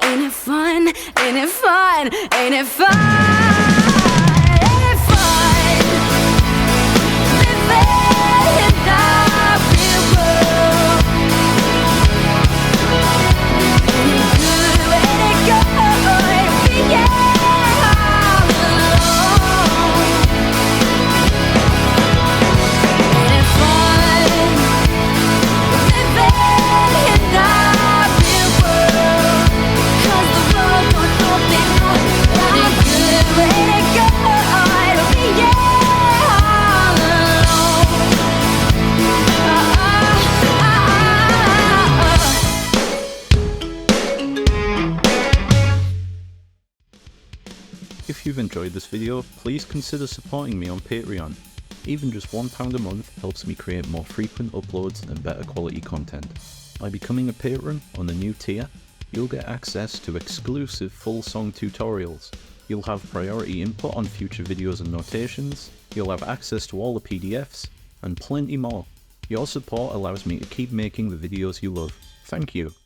Ain't it fun? Ain't it fun? Ain't it fun? Ain't it fun? Living in the real world. Ain't it good? Ain't it good? Being all alone. Ain't it fun? Living in the real world. 'Cause the road don't open up. Ain't it good? Ain't it good? Being all alone. If you've enjoyed this video, please consider supporting me on Patreon. Even just £1 a month helps me create more frequent uploads and better quality content. By becoming a patron on the new tier, you'll get access to exclusive full song tutorials, you'll have priority input on future videos and notations, you'll have access to all the PDFs, and plenty more. Your support allows me to keep making the videos you love. Thank you.